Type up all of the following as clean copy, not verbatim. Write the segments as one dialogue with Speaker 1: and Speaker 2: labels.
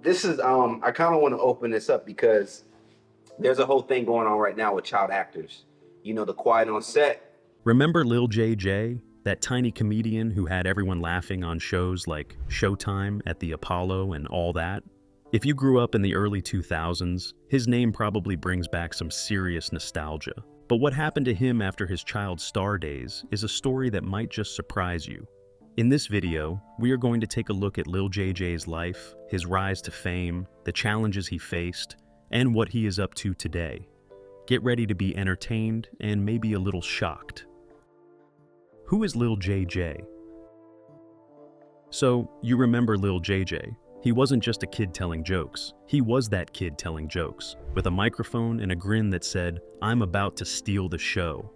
Speaker 1: this is I kind of want to open this up because there's a whole thing going on right now with child actors. You know, the quiet on set.
Speaker 2: Remember Lil JJ, that tiny comedian who had everyone laughing on shows like Showtime at the Apollo and all that? If you grew up in the early 2000s, his name probably brings back some serious nostalgia. But what happened to him after his child star days is a story that might just surprise you. In this video, we are going to take a look at Lil JJ's life, his rise to fame, the challenges he faced, and what he is up to today. Get ready to be entertained and maybe a little shocked. Who is Lil JJ? So, you remember Lil JJ. He wasn't just a kid telling jokes. He was that kid telling jokes, with a microphone and a grin that said, "I'm about to steal the show."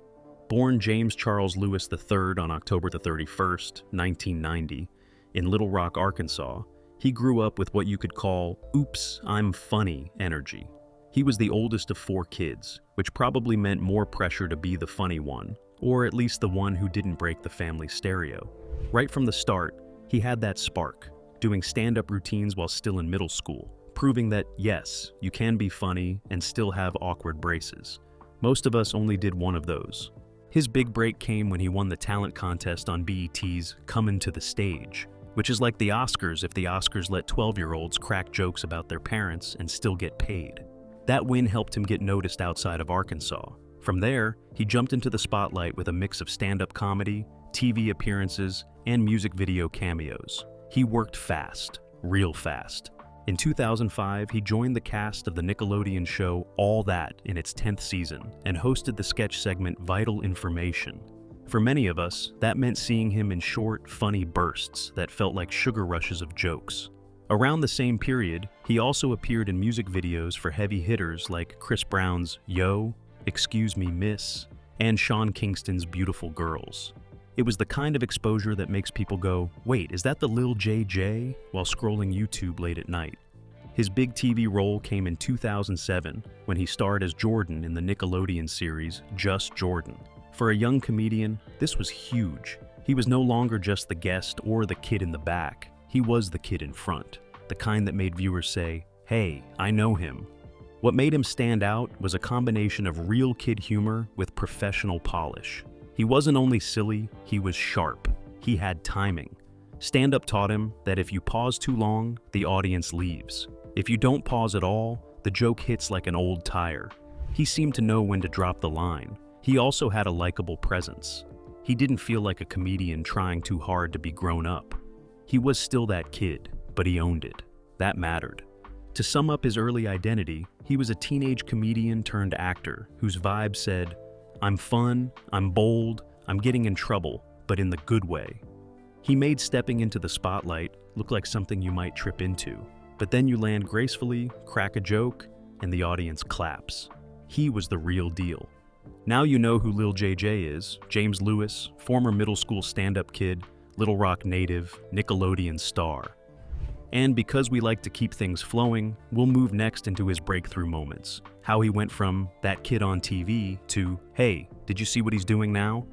Speaker 2: Born James Charles Lewis III on October the 31st, 1990, in Little Rock, Arkansas, he grew up with what you could call, "oops, I'm funny" energy. He was the oldest of 4 kids, which probably meant more pressure to be the funny one, or at least the one who didn't break the family stereo. Right from the start, he had that spark, doing stand-up routines while still in middle school, proving that, yes, you can be funny and still have awkward braces. Most of us only did one of those. His big break came when he won the talent contest on BET's Comin' to the Stage, which is like the Oscars if the Oscars let 12-year-olds crack jokes about their parents and still get paid. That win helped him get noticed outside of Arkansas. From there, he jumped into the spotlight with a mix of stand-up comedy, TV appearances, and music video cameos. He worked fast, real fast. In 2005, he joined the cast of the Nickelodeon show All That in its 10th season and hosted the sketch segment Vital Information. For many of us, that meant seeing him in short, funny bursts that felt like sugar rushes of jokes. Around the same period, he also appeared in music videos for heavy hitters like Chris Brown's Yo, Excuse Me Miss, and Sean Kingston's Beautiful Girls. It was the kind of exposure that makes people go, "Wait, is that the Lil JJ?" while scrolling YouTube late at night. His big TV role came in 2007 when he starred as Jordan in the Nickelodeon series Just Jordan. For a young comedian, this was huge. He was no longer just the guest or the kid in the back. He was the kid in front, the kind that made viewers say, "Hey, I know him." What made him stand out was a combination of real kid humor with professional polish. He wasn't only silly, he was sharp. He had timing. Stand-up taught him that if you pause too long, the audience leaves. If you don't pause at all, the joke hits like an old tire. He seemed to know when to drop the line. He also had a likable presence. He didn't feel like a comedian trying too hard to be grown up. He was still that kid, but he owned it. That mattered. To sum up his early identity, he was a teenage comedian turned actor whose vibe said, "I'm fun, I'm bold, I'm getting in trouble, but in the good way." He made stepping into the spotlight look like something you might trip into, but then you land gracefully, crack a joke, and the audience claps. He was the real deal. Now you know who Lil JJ is. James Lewis, former middle school stand-up kid, Little Rock native, Nickelodeon star. And because we like to keep things flowing, we'll move next into his breakthrough moments. How he went from that kid on TV to, "Hey, did you see what he's doing now?"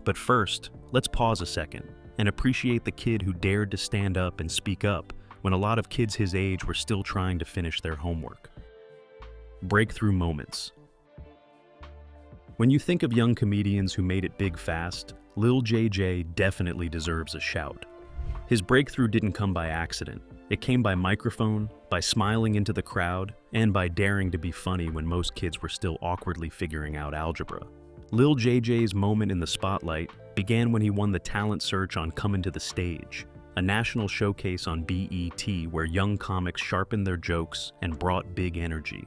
Speaker 2: But first, let's pause a second and appreciate the kid who dared to stand up and speak up when a lot of kids his age were still trying to finish their homework. Breakthrough moments. When you think of young comedians who made it big fast, Lil JJ definitely deserves a shout. His breakthrough didn't come by accident. It came by microphone, by smiling into the crowd, and by daring to be funny when most kids were still awkwardly figuring out algebra. Lil JJ's moment in the spotlight began when he won the talent search on Comin' to the Stage, a national showcase on BET where young comics sharpened their jokes and brought big energy.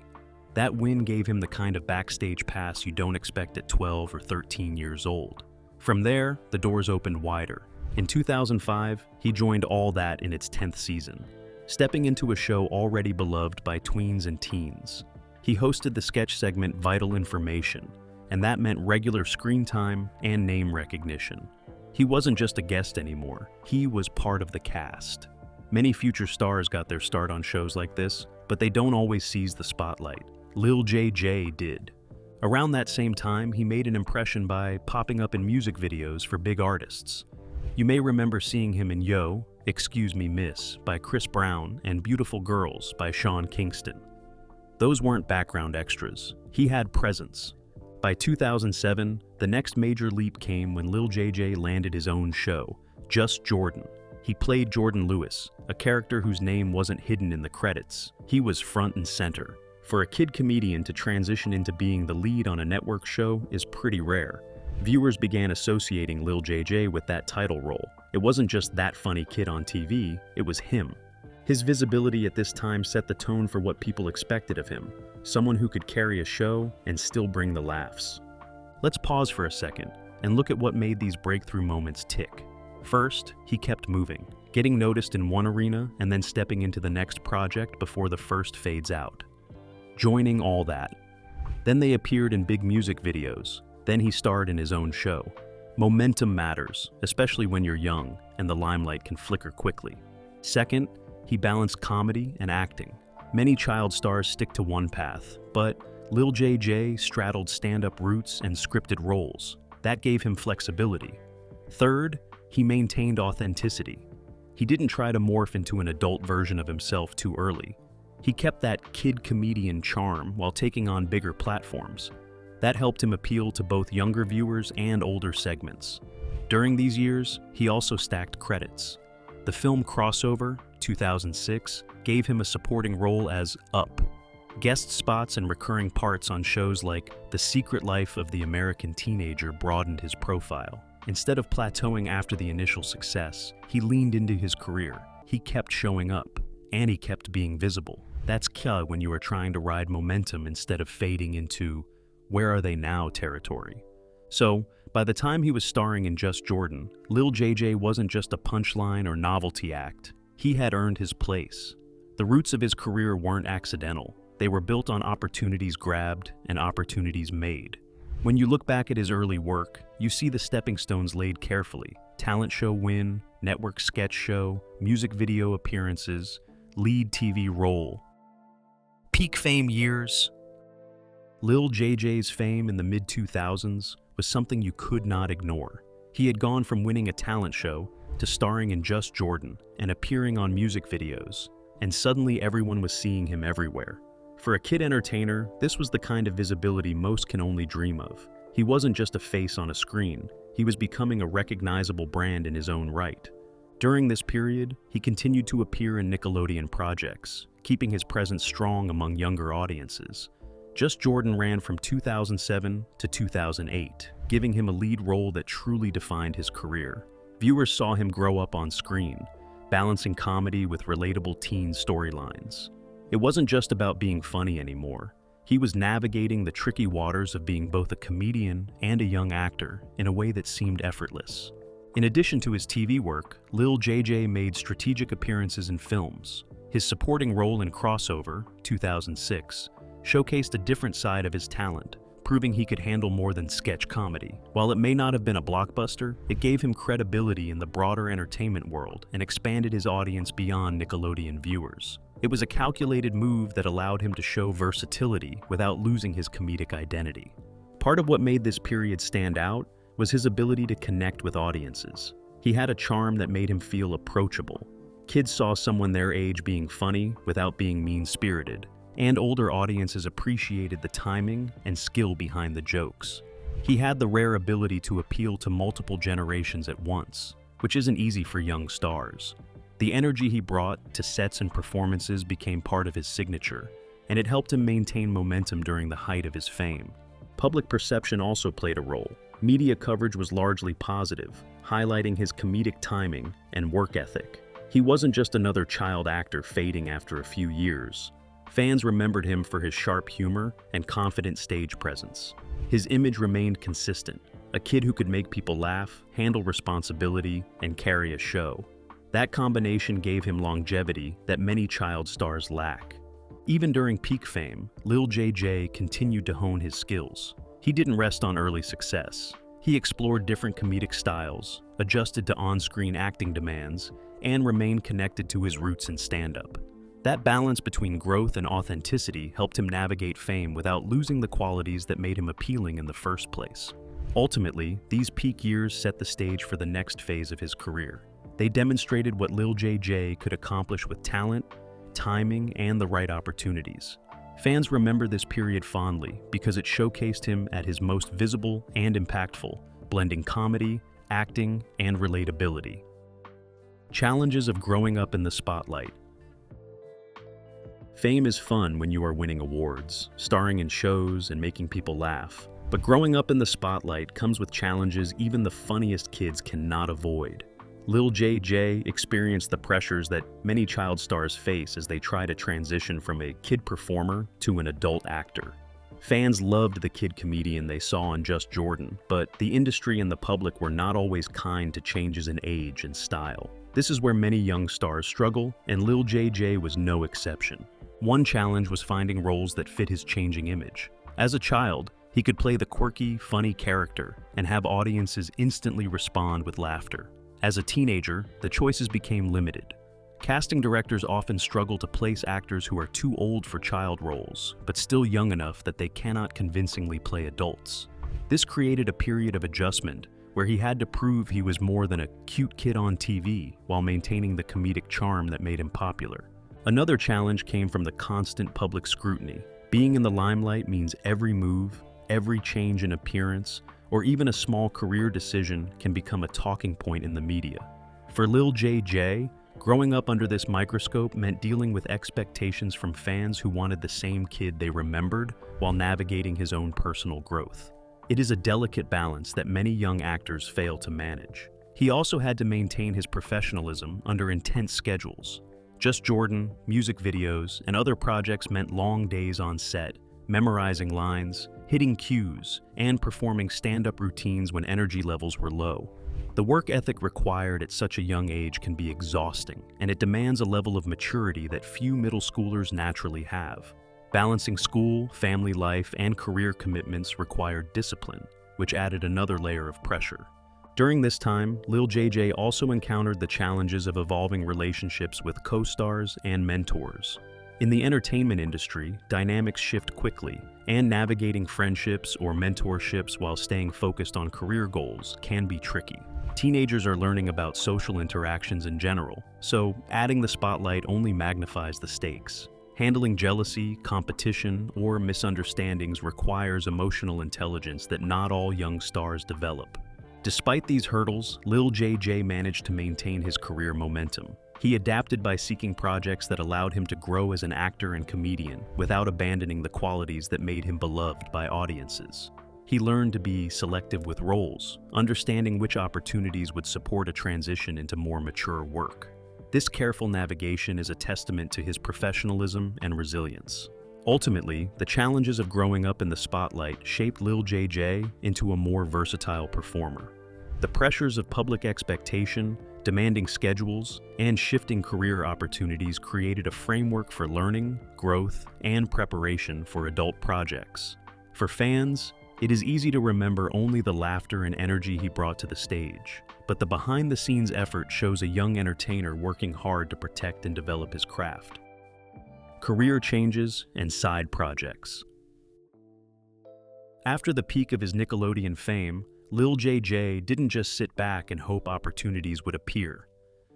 Speaker 2: That win gave him the kind of backstage pass you don't expect at 12 or 13 years old. From there, the doors opened wider. In 2005, he joined All That in its 10th season, stepping into a show already beloved by tweens and teens. He hosted the sketch segment Vital Information, and that meant regular screen time and name recognition. He wasn't just a guest anymore, he was part of the cast. Many future stars got their start on shows like this, but they don't always seize the spotlight. Lil JJ did. Around that same time, he made an impression by popping up in music videos for big artists. You may remember seeing him in Yo, Excuse Me Miss by Chris Brown and Beautiful Girls by Sean Kingston. Those weren't background extras. He had presence. By 2007, the next major leap came when Lil JJ landed his own show, Just Jordan. He played Jordan Lewis, a character whose name wasn't hidden in the credits. He was front and center. For a kid comedian to transition into being the lead on a network show is pretty rare. Viewers began associating Lil JJ with that title role. It wasn't just that funny kid on TV, it was him. His visibility at this time set the tone for what people expected of him, someone who could carry a show and still bring the laughs. Let's pause for a second and look at what made these breakthrough moments tick. First, he kept moving, getting noticed in one arena and then stepping into the next project before the first fades out. Joining all that. Then they appeared in big music videos. Then he starred in his own show. Momentum matters, especially when you're young and the limelight can flicker quickly. Second, he balanced comedy and acting. Many child stars stick to one path, but Lil JJ straddled stand-up roots and scripted roles. That gave him flexibility. Third, he maintained authenticity. He didn't try to morph into an adult version of himself too early. He kept that kid comedian charm while taking on bigger platforms. That helped him appeal to both younger viewers and older segments. During these years, he also stacked credits. The film Crossover, 2006, gave him a supporting role as Up. Guest spots and recurring parts on shows like The Secret Life of the American Teenager broadened his profile. Instead of plateauing after the initial success, he leaned into his career. He kept showing up, and he kept being visible. That's key when you are trying to ride momentum instead of fading into where are they now territory. So, by the time he was starring in Just Jordan, Lil JJ wasn't just a punchline or novelty act. He had earned his place. The roots of his career weren't accidental. They were built on opportunities grabbed and opportunities made. When you look back at his early work, you see the stepping stones laid carefully. Talent show win, network sketch show, music video appearances, lead TV role. Peak fame years. Lil JJ's fame in the mid-2000s was something you could not ignore. He had gone from winning a talent show to starring in Just Jordan and appearing on music videos, and suddenly everyone was seeing him everywhere. For a kid entertainer, this was the kind of visibility most can only dream of. He wasn't just a face on a screen, he was becoming a recognizable brand in his own right. During this period, he continued to appear in Nickelodeon projects, keeping his presence strong among younger audiences. Just Jordan ran from 2007 to 2008, giving him a lead role that truly defined his career. Viewers saw him grow up on screen, balancing comedy with relatable teen storylines. It wasn't just about being funny anymore. He was navigating the tricky waters of being both a comedian and a young actor in a way that seemed effortless. In addition to his TV work, Lil JJ made strategic appearances in films. His supporting role in Crossover, 2006, showcased a different side of his talent, proving he could handle more than sketch comedy. While it may not have been a blockbuster, it gave him credibility in the broader entertainment world and expanded his audience beyond Nickelodeon viewers. It was a calculated move that allowed him to show versatility without losing his comedic identity. Part of what made this period stand out was his ability to connect with audiences. He had a charm that made him feel approachable. Kids saw someone their age being funny without being mean-spirited, and older audiences appreciated the timing and skill behind the jokes. He had the rare ability to appeal to multiple generations at once, which isn't easy for young stars. The energy he brought to sets and performances became part of his signature, and it helped him maintain momentum during the height of his fame. Public perception also played a role. Media coverage was largely positive, highlighting his comedic timing and work ethic. He wasn't just another child actor fading after a few years. Fans remembered him for his sharp humor and confident stage presence. His image remained consistent, a kid who could make people laugh, handle responsibility, and carry a show. That combination gave him longevity that many child stars lack. Even during peak fame, Lil JJ continued to hone his skills. He didn't rest on early success. He explored different comedic styles, adjusted to on-screen acting demands, and remained connected to his roots in stand-up. That balance between growth and authenticity helped him navigate fame without losing the qualities that made him appealing in the first place. Ultimately, these peak years set the stage for the next phase of his career. they demonstrated what Lil JJ could accomplish with talent, timing, and the right opportunities. Fans remember this period fondly because it showcased him at his most visible and impactful, blending comedy, acting, and relatability. Challenges of growing up in the spotlight. Fame is fun when you are winning awards, starring in shows, and making people laugh. But growing up in the spotlight comes with challenges even the funniest kids cannot avoid. Lil JJ experienced the pressures that many child stars face as they try to transition from a kid performer to an adult actor. Fans loved the kid comedian they saw on Just Jordan, but the industry and the public were not always kind to changes in age and style. This is where many young stars struggle, and Lil JJ was no exception. One challenge was finding roles that fit his changing image. As a child, he could play the quirky, funny character and have audiences instantly respond with laughter. As a teenager, the choices became limited. Casting directors often struggle to place actors who are too old for child roles, but still young enough that they cannot convincingly play adults. This created a period of adjustment where he had to prove he was more than a cute kid on TV while maintaining the comedic charm that made him popular. Another challenge came from the constant public scrutiny. Being in the limelight means every move, every change in appearance, or even a small career decision can become a talking point in the media. For Lil JJ, growing up under this microscope meant dealing with expectations from fans who wanted the same kid they remembered while navigating his own personal growth. It is a delicate balance that many young actors fail to manage. He also had to maintain his professionalism under intense schedules. Just Jordan, music videos, and other projects meant long days on set, memorizing lines, hitting cues, and performing stand-up routines when energy levels were low. The work ethic required at such a young age can be exhausting, and it demands a level of maturity that few middle schoolers naturally have. Balancing school, family life, and career commitments required discipline, which added another layer of pressure. During this time, Lil JJ also encountered the challenges of evolving relationships with co-stars and mentors. In the entertainment industry, dynamics shift quickly, and navigating friendships or mentorships while staying focused on career goals can be tricky. Teenagers are learning about social interactions in general, so adding the spotlight only magnifies the stakes. Handling jealousy, competition, or misunderstandings requires emotional intelligence that not all young stars develop. Despite these hurdles, Lil JJ managed to maintain his career momentum. He adapted by seeking projects that allowed him to grow as an actor and comedian without abandoning the qualities that made him beloved by audiences. He learned to be selective with roles, understanding which opportunities would support a transition into more mature work. This careful navigation is a testament to his professionalism and resilience. Ultimately, the challenges of growing up in the spotlight shaped Lil JJ into a more versatile performer. The pressures of public expectation, demanding schedules, and shifting career opportunities created a framework for learning, growth, and preparation for adult projects. For fans, it is easy to remember only the laughter and energy he brought to the stage, but the behind-the-scenes effort shows a young entertainer working hard to protect and develop his craft. Career changes and side projects. After the peak of his Nickelodeon fame, Lil JJ didn't just sit back and hope opportunities would appear.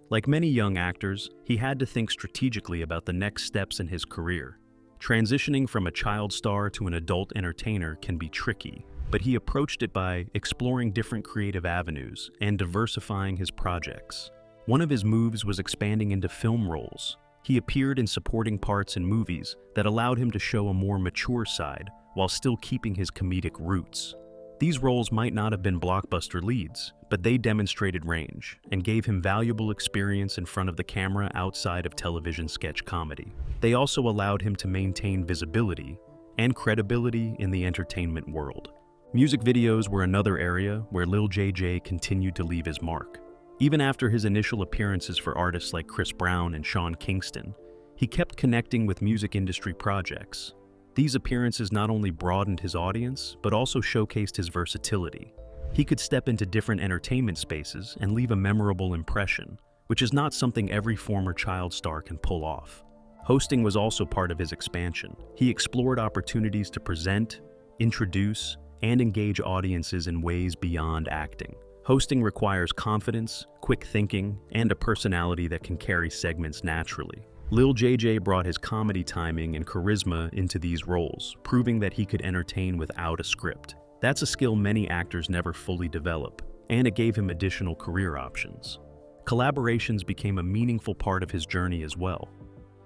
Speaker 2: Like many young actors, he had to think strategically about the next steps in his career. Transitioning from a child star to an adult entertainer can be tricky, but he approached it by exploring different creative avenues and diversifying his projects. One of his moves was expanding into film roles. He appeared in supporting parts in movies that allowed him to show a more mature side while still keeping his comedic roots. These roles might not have been blockbuster leads, but they demonstrated range and gave him valuable experience in front of the camera outside of television sketch comedy. They also allowed him to maintain visibility and credibility in the entertainment world. Music videos were another area where Lil JJ continued to leave his mark. Even after his initial appearances for artists like Chris Brown and Sean Kingston, he kept connecting with music industry projects. These appearances not only broadened his audience, but also showcased his versatility. He could step into different entertainment spaces and leave a memorable impression, which is not something every former child star can pull off. Hosting was also part of his expansion. He explored opportunities to present, introduce, and engage audiences in ways beyond acting. Hosting requires confidence, quick thinking, and a personality that can carry segments naturally. Lil JJ brought his comedy timing and charisma into these roles, proving that he could entertain without a script. That's a skill many actors never fully develop, and it gave him additional career options. Collaborations became a meaningful part of his journey as well.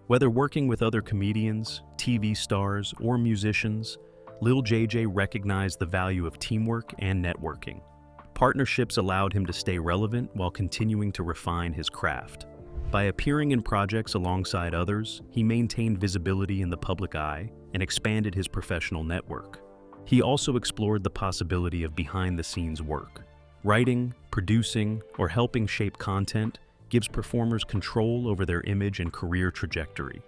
Speaker 2: Whether working with other comedians, TV stars, or musicians, Lil JJ recognized the value of teamwork and networking. Partnerships allowed him to stay relevant while continuing to refine his craft. By appearing in projects alongside others, he maintained visibility in the public eye and expanded his professional network. He also explored the possibility of behind-the-scenes work. Writing, producing, or helping shape content gives performers control over their image and career trajectory.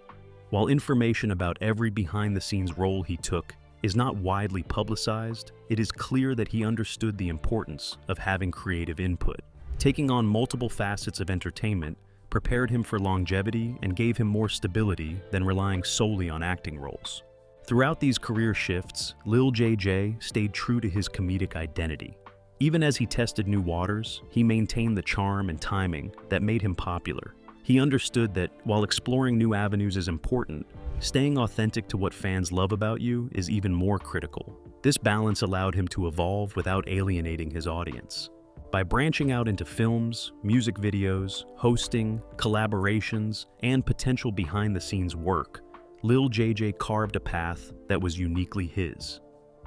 Speaker 2: While information about every behind-the-scenes role he took is not widely publicized, it is clear that he understood the importance of having creative input. Taking on multiple facets of entertainment prepared him for longevity and gave him more stability than relying solely on acting roles. Throughout these career shifts, Lil JJ stayed true to his comedic identity. Even as he tested new waters, he maintained the charm and timing that made him popular. He understood that while exploring new avenues is important, staying authentic to what fans love about you is even more critical. This balance allowed him to evolve without alienating his audience. By branching out into films, music videos, hosting, collaborations, and potential behind-the-scenes work, Lil JJ carved a path that was uniquely his.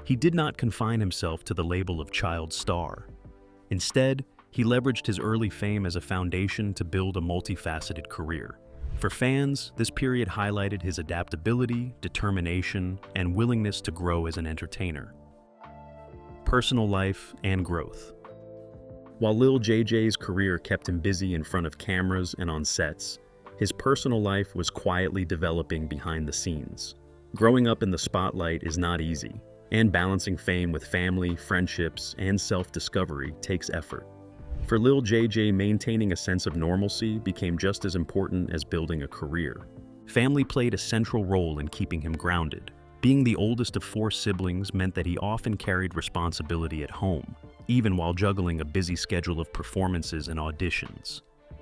Speaker 2: He did not confine himself to the label of child star. Instead, he leveraged his early fame as a foundation to build a multifaceted career. For fans, this period highlighted his adaptability, determination, and willingness to grow as an entertainer. Personal life and growth. While Lil JJ's career kept him busy in front of cameras and on sets, his personal life was quietly developing behind the scenes. Growing up in the spotlight is not easy, and balancing fame with family, friendships, and self-discovery takes effort. For Lil JJ, maintaining a sense of normalcy became just as important as building a career. Family played a central role in keeping him grounded. Being the oldest of 4 siblings meant that he often carried responsibility at home, even while juggling a busy schedule of performances and auditions.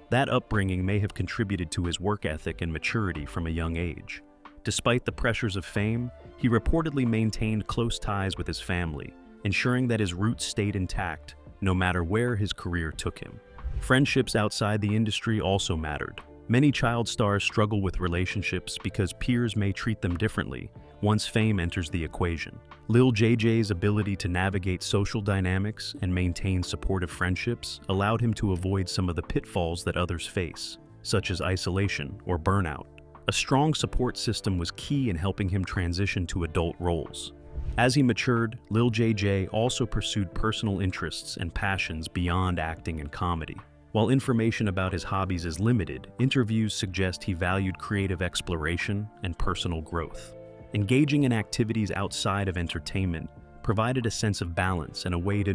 Speaker 2: That upbringing may have contributed to his work ethic and maturity from a young age. Despite the pressures of fame, he reportedly maintained close ties with his family, ensuring that his roots stayed intact, no matter where his career took him. Friendships outside the industry also mattered. Many child stars struggle with relationships because peers may treat them differently once fame enters the equation. Lil JJ's ability to navigate social dynamics and maintain supportive friendships allowed him to avoid some of the pitfalls that others face, such as isolation or burnout. A strong support system was key in helping him transition to adult roles. As he matured, Lil JJ also pursued personal interests and passions beyond acting and comedy. While information about his hobbies is limited, interviews suggest he valued creative exploration and personal growth. Engaging in activities outside of entertainment provided a sense of balance and a way to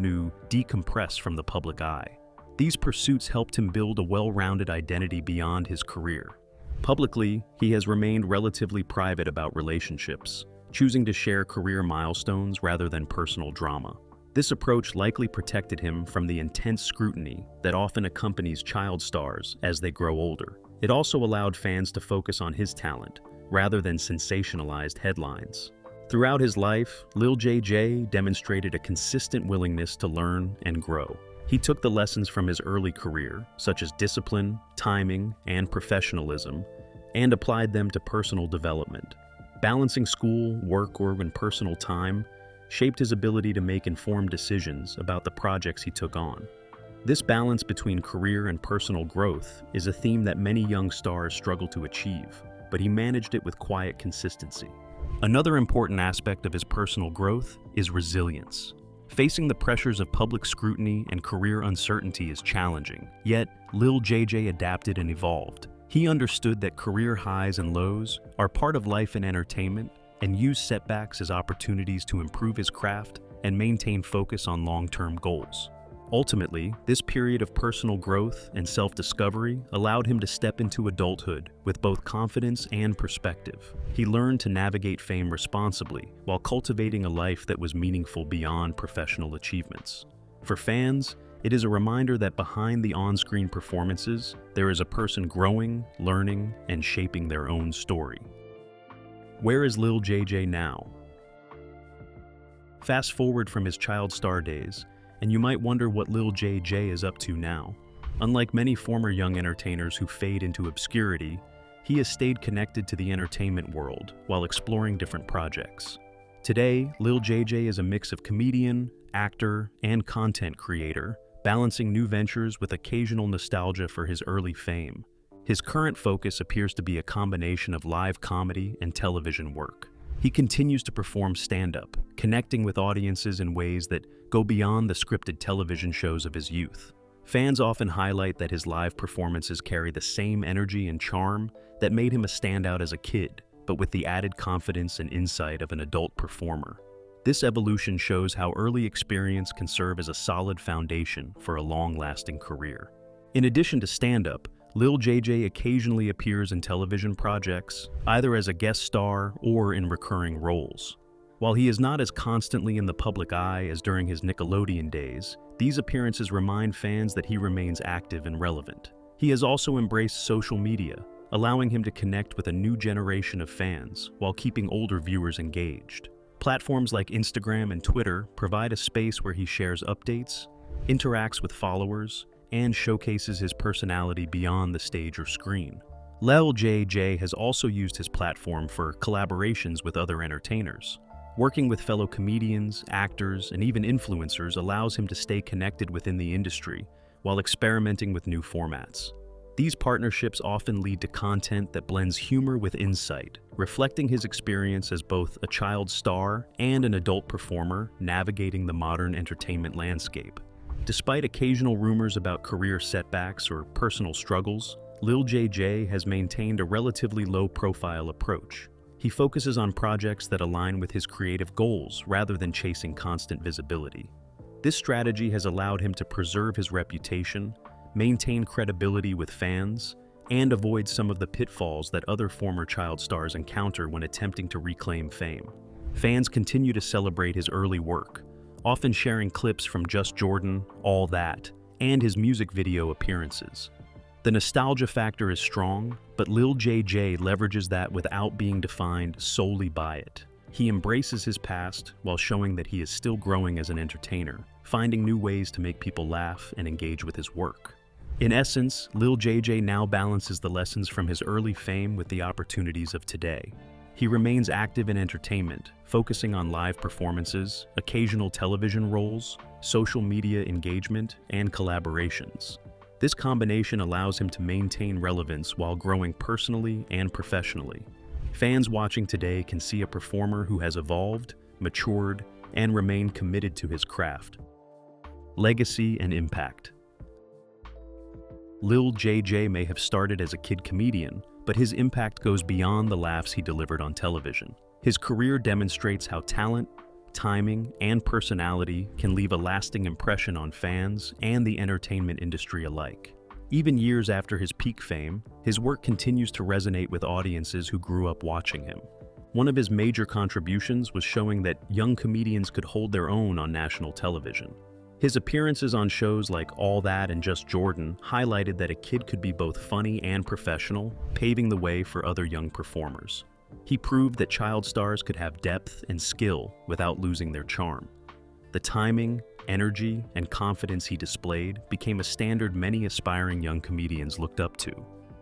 Speaker 2: decompress from the public eye. These pursuits helped him build a well-rounded identity beyond his career. Publicly, he has remained relatively private about relationships, choosing to share career milestones rather than personal drama. This approach likely protected him from the intense scrutiny that often accompanies child stars as they grow older. It also allowed fans to focus on his talent, rather than sensationalized headlines. Throughout his life, Lil JJ demonstrated a consistent willingness to learn and grow. He took the lessons from his early career, such as discipline, timing, and professionalism, and applied them to personal development. Balancing school, work, and personal time shaped his ability to make informed decisions about the projects he took on. This balance between career and personal growth is a theme that many young stars struggle to achieve, but he managed it with quiet consistency. Another important aspect of his personal growth is resilience. Facing the pressures of public scrutiny and career uncertainty is challenging, yet Lil JJ adapted and evolved. He understood that career highs and lows are part of life in entertainment and used setbacks as opportunities to improve his craft and maintain focus on long-term goals. Ultimately, this period of personal growth and self-discovery allowed him to step into adulthood with both confidence and perspective. He learned to navigate fame responsibly while cultivating a life that was meaningful beyond professional achievements. For fans, It is a reminder that behind the on-screen performances, there is a person growing, learning, and shaping their own story. Where is Lil JJ now? Fast forward from his child star days, and you might wonder what Lil JJ is up to now. Unlike many former young entertainers who fade into obscurity, he has stayed connected to the entertainment world while exploring different projects. Today, Lil JJ is a mix of comedian, actor, and content creator, balancing new ventures with occasional nostalgia for his early fame. His current focus appears to be a combination of live comedy and television work. He continues to perform stand-up, connecting with audiences in ways that go beyond the scripted television shows of his youth. Fans often highlight that his live performances carry the same energy and charm that made him a standout as a kid, but with the added confidence and insight of an adult performer. This evolution shows how early experience can serve as a solid foundation for a long-lasting career. In addition to stand-up, Lil JJ occasionally appears in television projects, either as a guest star or in recurring roles. While he is not as constantly in the public eye as during his Nickelodeon days, these appearances remind fans that he remains active and relevant. He has also embraced social media, allowing him to connect with a new generation of fans while keeping older viewers engaged. Platforms like Instagram and Twitter provide a space where he shares updates, interacts with followers, and showcases his personality beyond the stage or screen. Lil JJ has also used his platform for collaborations with other entertainers. Working with fellow comedians, actors, and even influencers allows him to stay connected within the industry while experimenting with new formats. These partnerships often lead to content that blends humor with insight, reflecting his experience as both a child star and an adult performer navigating the modern entertainment landscape. Despite occasional rumors about career setbacks or personal struggles, Lil JJ has maintained a relatively low-profile approach. He focuses on projects that align with his creative goals rather than chasing constant visibility. This strategy has allowed him to preserve his reputation, maintain credibility with fans, and avoid some of the pitfalls that other former child stars encounter when attempting to reclaim fame. Fans continue to celebrate his early work, often sharing clips from Just Jordan, All That, and his music video appearances. The nostalgia factor is strong, but Lil JJ leverages that without being defined solely by it. He embraces his past while showing that he is still growing as an entertainer, finding new ways to make people laugh and engage with his work. In essence, Lil JJ now balances the lessons from his early fame with the opportunities of today. He remains active in entertainment, focusing on live performances, occasional television roles, social media engagement, and collaborations. This combination allows him to maintain relevance while growing personally and professionally. Fans watching today can see a performer who has evolved, matured, and remained committed to his craft. Legacy and impact. Lil JJ may have started as a kid comedian, but his impact goes beyond the laughs he delivered on television. His career demonstrates how talent, timing, and personality can leave a lasting impression on fans and the entertainment industry alike. Even years after his peak fame, his work continues to resonate with audiences who grew up watching him. One of his major contributions was showing that young comedians could hold their own on national television. His appearances on shows like All That and Just Jordan highlighted that a kid could be both funny and professional, paving the way for other young performers. He proved that child stars could have depth and skill without losing their charm. The timing, energy, and confidence he displayed became a standard many aspiring young comedians looked up to.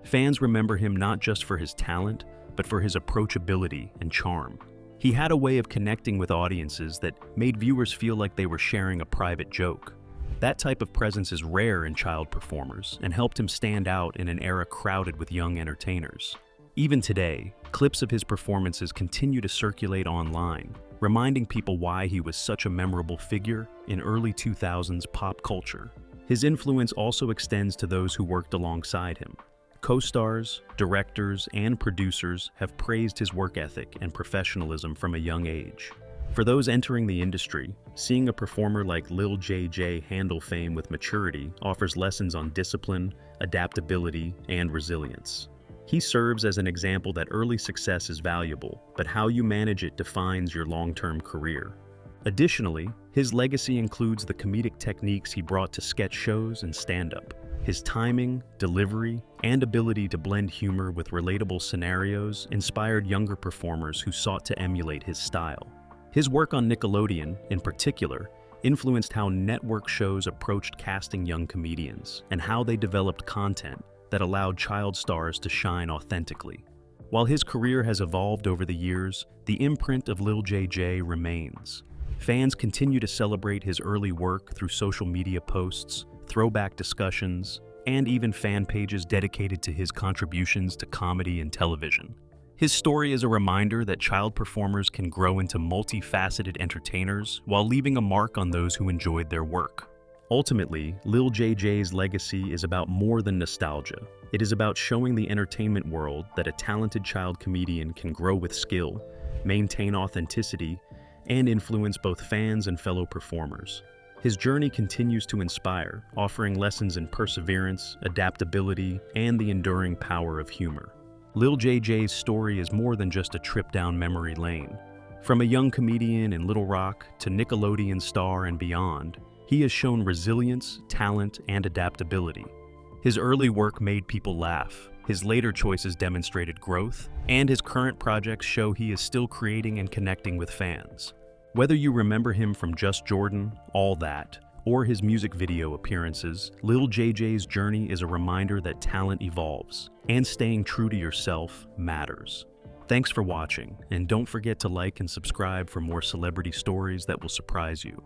Speaker 2: Fans remember him not just for his talent, but for his approachability and charm. He had a way of connecting with audiences that made viewers feel like they were sharing a private joke. That type of presence is rare in child performers and helped him stand out in an era crowded with young entertainers. Even today, clips of his performances continue to circulate online, reminding people why he was such a memorable figure in early 2000s pop culture. His influence also extends to those who worked alongside him. Co-stars, directors, and producers have praised his work ethic and professionalism from a young age. For those entering the industry, seeing a performer like Lil JJ handle fame with maturity offers lessons on discipline, adaptability, and resilience. He serves as an example that early success is valuable, but how you manage it defines your long-term career. Additionally, his legacy includes the comedic techniques he brought to sketch shows and stand-up. His timing, delivery, and ability to blend humor with relatable scenarios inspired younger performers who sought to emulate his style. His work on Nickelodeon, in particular, influenced how network shows approached casting young comedians and how they developed content that allowed child stars to shine authentically. While his career has evolved over the years, the imprint of Lil JJ remains. Fans continue to celebrate his early work through social media posts, throwback discussions, and even fan pages dedicated to his contributions to comedy and television. His story is a reminder that child performers can grow into multifaceted entertainers while leaving a mark on those who enjoyed their work. Ultimately, Lil JJ's legacy is about more than nostalgia. It is about showing the entertainment world that a talented child comedian can grow with skill, maintain authenticity, and influence both fans and fellow performers. His journey continues to inspire, offering lessons in perseverance, adaptability, and the enduring power of humor. Lil JJ's story is more than just a trip down memory lane. From a young comedian in Little Rock to Nickelodeon star and beyond, he has shown resilience, talent, and adaptability. His early work made people laugh, his later choices demonstrated growth, and his current projects show he is still creating and connecting with fans. Whether you remember him from Just Jordan, All That, or his music video appearances, Lil JJ's journey is a reminder that talent evolves, and staying true to yourself matters. Thanks for watching, and don't forget to like and subscribe for more celebrity stories that will surprise you.